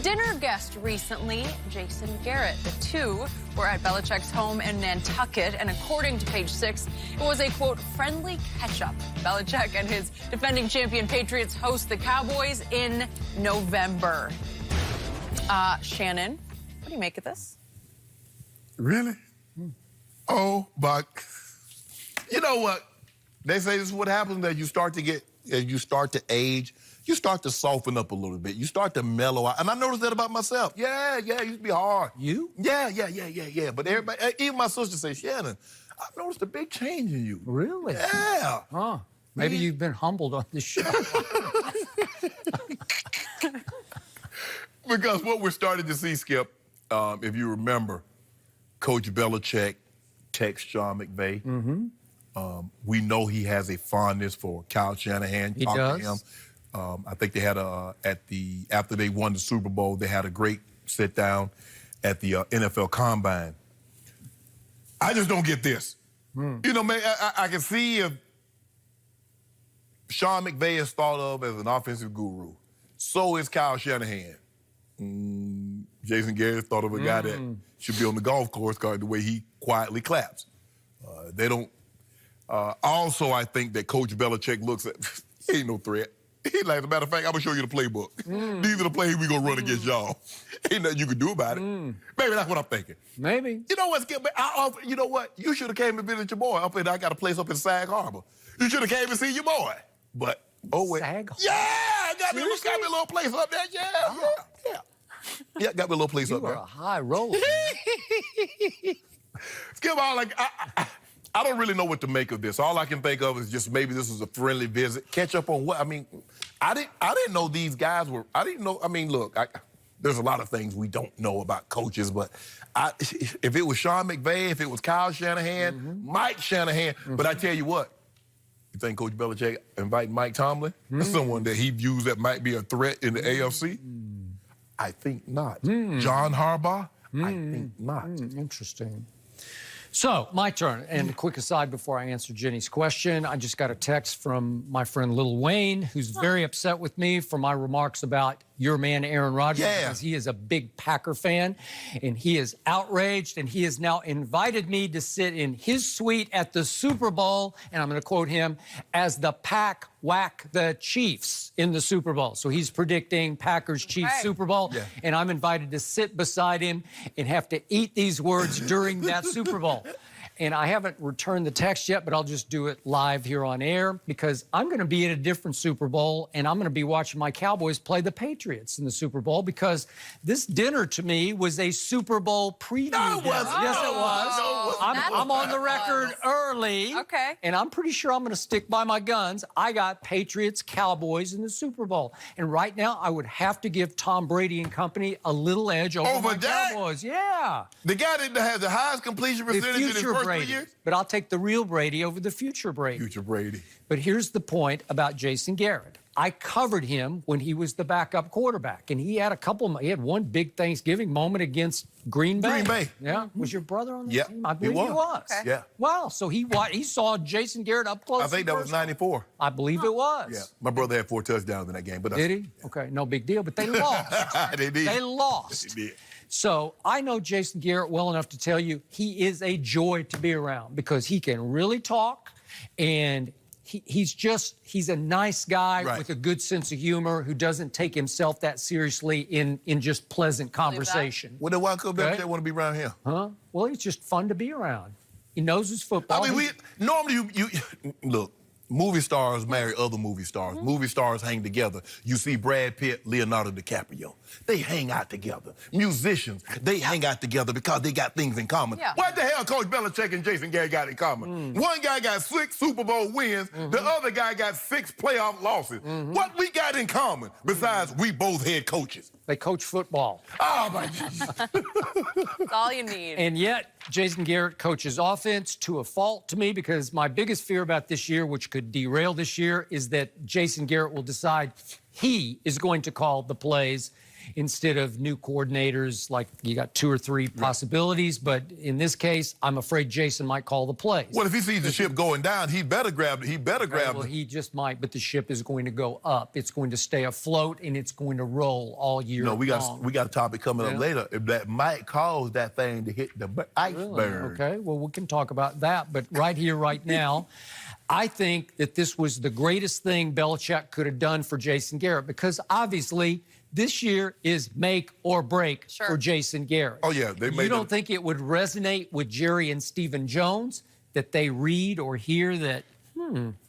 dinner guest recently, Jason Garrett. The two were at Belichick's home in Nantucket, and according to Page 6, it was a, quote, friendly catch-up. Belichick and his defending champion Patriots host the Cowboys in November. Shannon, what do you make of this? Really? Oh, but you know what? They say this is what happens that you start to get, as you start to age, you start to soften up a little bit. You start to mellow out. And I noticed that about myself. Yeah, it used to be hard. You? Yeah. But everybody, even my sister says, Shannon, I've noticed a big change in you. Really? Yeah. Huh. Maybe you've been humbled on this show. Because what we're starting to see, Skip, if you remember, Coach Belichick texts Sean McVay. Mm-hmm. We know he has a fondness for Kyle Shanahan. He does. To him. I think they had after they won the Super Bowl, they had a great sit down at the NFL Combine. I just don't get this. You know, man, I can see if Sean McVay is thought of as an offensive guru. So is Kyle Shanahan. Jason Garrett is thought of a guy that should be on the golf course because the way he quietly claps. They don't. Also, I think that Coach Belichick looks at, he ain't no threat. He's like, as a matter of fact, I'm going to show you the playbook. These are the plays we're going to run against y'all. Ain't nothing you can do about it. Maybe that's what I'm thinking. Maybe. You know what, Skip? You know what? You should have came and visited your boy. I got a place up in Sag Harbor. You should have came and seen your boy. But, oh, wait. Sag Harbor? Yeah! Got me a little place up there. Yeah, got me a little place up there. You are a high roller. Skip, I don't really know what to make of this. All I can think of is just maybe this was a friendly visit. Catch up on what? I mean, I didn't know these guys were. I didn't know. I mean, look, there's a lot of things we don't know about coaches, but if it was Sean McVay, if it was Kyle Shanahan, Mike Shanahan, but I tell you what, you think Coach Belichick invite Mike Tomlin, someone that he views that might be a threat in the AFC? I think not. John Harbaugh? I think not. Interesting. So, my turn. And a quick aside before I answer Jenny's question, I just got a text from my friend Lil Wayne, who's very upset with me for my remarks about your man, Aaron Rodgers, because he is a big Packer fan, and he is outraged, and he has now invited me to sit in his suite at the Super Bowl, and I'm going to quote him, as the Pack whack the Chiefs in the Super Bowl. So he's predicting Packers-Chiefs Super Bowl, and I'm invited to sit beside him and have to eat these words during that Super Bowl. And I haven't returned the text yet, but I'll just do it live here on air because I'm going to be at a different Super Bowl, and I'm going to be watching my Cowboys play the Patriots in the Super Bowl because this dinner to me was a Super Bowl preview. No, it wasn't. Yes, it was. No, I'm on the record early. Okay. And I'm pretty sure I'm going to stick by my guns. I got Patriots, Cowboys in the Super Bowl. And right now, I would have to give Tom Brady and company a little edge over my Cowboys. Yeah. The guy that has the highest completion percentage in his first 3 years? But I'll take the real Brady over the future Brady. Future Brady. But here's the point about Jason Garrett. I covered him when he was the backup quarterback, and he had he had one big Thanksgiving moment against Green Bay. Green Bay. Yeah. Was your brother on the team? I it believe he was. Okay. Yeah. Wow. So he saw Jason Garrett up close. I think that was 94. I believe it was. Yeah. My brother had 4 touchdowns in that game. But Did he? Okay. No big deal. But they lost. They did. They lost. They did. So I know Jason Garrett well enough to tell you he is a joy to be around because he can really talk, and he's a nice guy with a good sense of humor who doesn't take himself that seriously in just pleasant conversation. Well, then why could Belichick want to be around here? Huh? Well, it's just fun to be around. He knows his football. I mean, normally you look. Movie stars marry other movie stars. Movie stars hang together. You see Brad Pitt, Leonardo DiCaprio. They hang out together. Musicians, they hang out together because they got things in common. Yeah. What the hell Coach Belichick and Jason Garrett got in common? One guy got 6 Super Bowl wins. The other guy got 6 playoff losses. What we got in common besides we both head coaches? They coach football. Oh, my God. That's all you need. And yet, Jason Garrett coaches offense to a fault to me because my biggest fear about this year, which could derail this year, is that Jason Garrett will decide he is going to call the plays instead of new coordinators, like you got 2 or 3 possibilities. But in this case, I'm afraid Jason might call the plays. Well, if he sees the ship going down, he better grab it. He better grab Well, it. he just might, but the ship is going to go up. It's going to stay afloat, and it's going to roll all year long. We got a topic coming up later that might cause that thing to hit the iceberg. Really? Okay, well, we can talk about that. But right here, right now, I think that this was the greatest thing Belichick could have done for Jason Garrett, because obviously this year is make or break for Jason Garrett. Oh, yeah. You don't think it would resonate with Jerry and Stephen Jones that they read or hear that,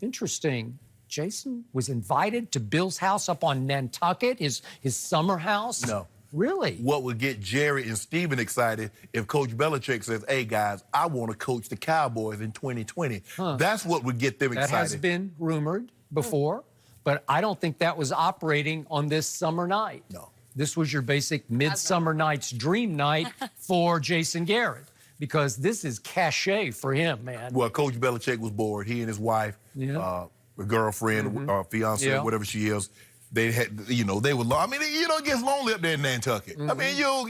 interesting, Jason was invited to Bill's house up on Nantucket, his summer house? No. Really? What would get Jerry and Steven excited if Coach Belichick says, hey, guys, I want to coach the Cowboys in 2020. That's what would get them excited. That has been rumored before, but I don't think that was operating on this summer night. No. This was your basic Midsummer Night's Dream night for Jason Garrett, because this is cachet for him, man. Well, Coach Belichick was bored. He and his wife, a girlfriend, fiance, whatever she is, they had, they were, it gets lonely up there in Nantucket. I mean, you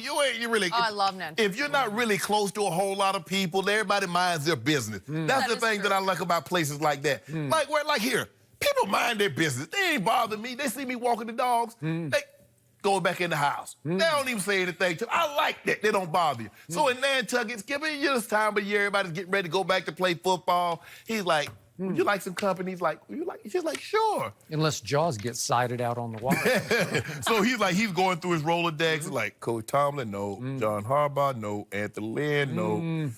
really. Oh, I love Nantucket. If you're not really close to a whole lot of people, everybody minds their business. That's the thing that I like about places like that. Like here, people mind their business. They ain't bother me. They see me walking the dogs. They going back in the house. They don't even say anything to me. I like that. They don't bother you. So in Nantucket, it's giving you this time of year, everybody's getting ready to go back to play football. He's like, would you like some company? He's like, she's like, sure. Unless Jaws gets sighted out on the water. So he's going through his Rolodex, like Coach Tomlin, no. John Harbaugh, no. Anthony Lynn, no.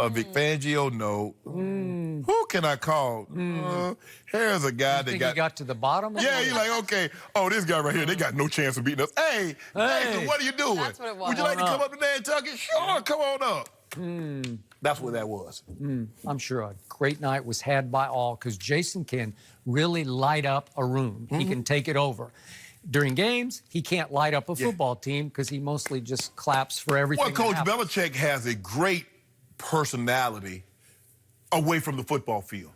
Vic Fangio, no. Who can I call? Here's a guy that he got to the bottom? Yeah, he's like, okay, this guy right here, they got no chance of beating us. Hey, Nathan, what are you doing? That's what it was. Would you like to come up to Nantucket? Sure, come on up. That's what that was. I'm sure a great night was had by all, because Jason can really light up a room. He can take it over. During games, he can't light up a football team because he mostly just claps for everything. Well, Coach Belichick has a great personality away from the football field.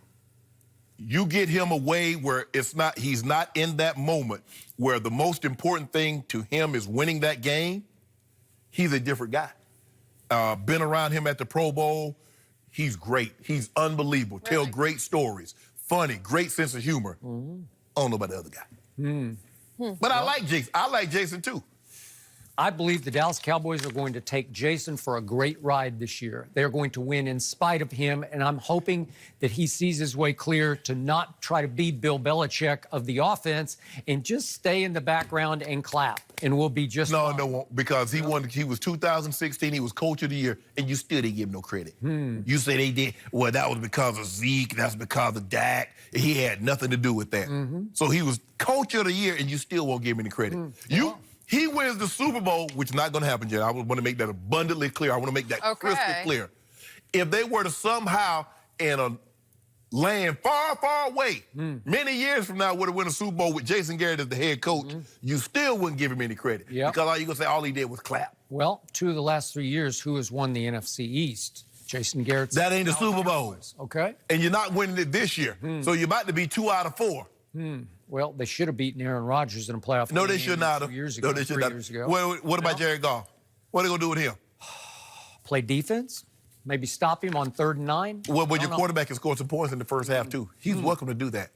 You get him away where he's not in that moment where the most important thing to him is winning that game, he's a different guy. Been around him at the Pro Bowl. He's great. He's unbelievable. Really? Tell great stories. Funny, great sense of humor. I don't know about the other guy. But I like Jason. I like Jason, too. I believe the Dallas Cowboys are going to take Jason for a great ride this year. They're going to win in spite of him, and I'm hoping that he sees his way clear to not try to be Bill Belichick of the offense and just stay in the background and clap, and we'll be just fine. No, because he was 2016, he was Coach of the Year, and you still didn't give him no credit. You say they did, well, that was because of Zeke, that's because of Dak. He had nothing to do with that. So he was Coach of the Year, and you still won't give him any credit. He wins the Super Bowl, which is not going to happen, Jen. I want to make that abundantly clear. I want to make that crystal clear. If they were to somehow, in a land far, far away, many years from now, would have won a Super Bowl with Jason Garrett as the head coach, you still wouldn't give him any credit. Because all you're going to say, all he did was clap. Well, 2 of the last 3 years, who has won the NFC East? Jason Garrett. That ain't the Super Bowl. Okay. And you're not winning it this year. So you're about to be 2 out of 4. Well, they should have beaten Aaron Rodgers in a playoff game. No, they should not have. 2 years ago, no, they should 3 not. years ago. What about Jared Goff? What are they going to do with him? Play defense? Maybe stop him on 3rd and 9? Well, your quarterback can score some points in the first half, too. He's welcome to do that.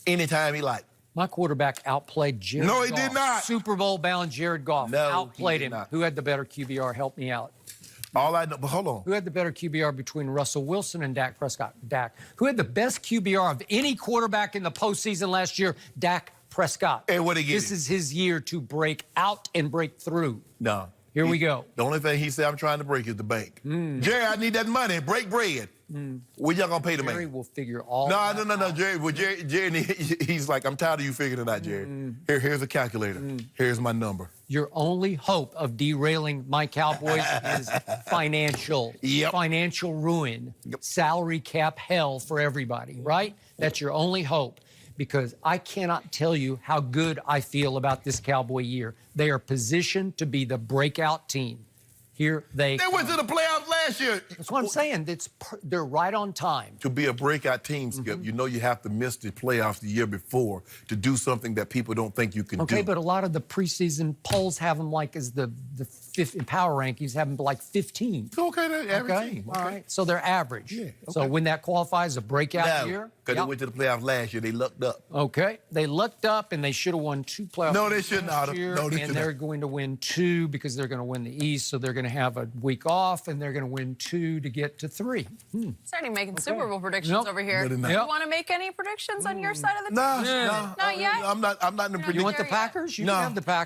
Anytime he like. My quarterback outplayed Jared Goff. No, he did not. Super Bowl-bound Jared Goff outplayed him. Not. Who had the better QBR? Help me out. All I know, but hold on. Who had the better QBR between Russell Wilson and Dak Prescott? Dak. Who had the best QBR of any quarterback in the postseason last year? Dak Prescott. And what he get? This is his year to break out and break through. No. Here we go. The only thing he said I'm trying to break is the bank. Jerry, I need that money. Break bread. What y'all gonna pay the man? Jerry will figure all No, that out. Jerry, he's like, I'm tired of you figuring it out, Jerry. Here's a calculator. Here's my number. Your only hope of derailing my Cowboys is financial. Financial ruin. Salary cap hell for everybody, right? That's your only hope. Because I cannot tell you how good I feel about this Cowboy year. They are positioned to be the breakout team. Here they They went to the playoffs last year. That's what I'm saying. They're right on time. To be a breakout team, Skip, you know you have to miss the playoffs the year before to do something that people don't think you can do. Okay, but a lot of the preseason polls have them like as the fifth in power rankings have them like 15. Okay, they're average team. All right, so they're average. Yeah, okay. So when that qualifies a breakout year. Because they went to the playoffs last year, they lucked up. Okay, they lucked up and they should have won 2 playoff No, they games should last not have. year, No, they and should they're not. going to win 2 because they're going to win the East, so they're going to have a week off, and they're going to win 2 to get to 3. Starting making Super Bowl predictions Nope. over here. No, they're not. Do you Yep. want to make any predictions on your side of the Nah, Not yet? I'm not in the Not prediction. You want the there yet? Packers? You No. can have the Packers.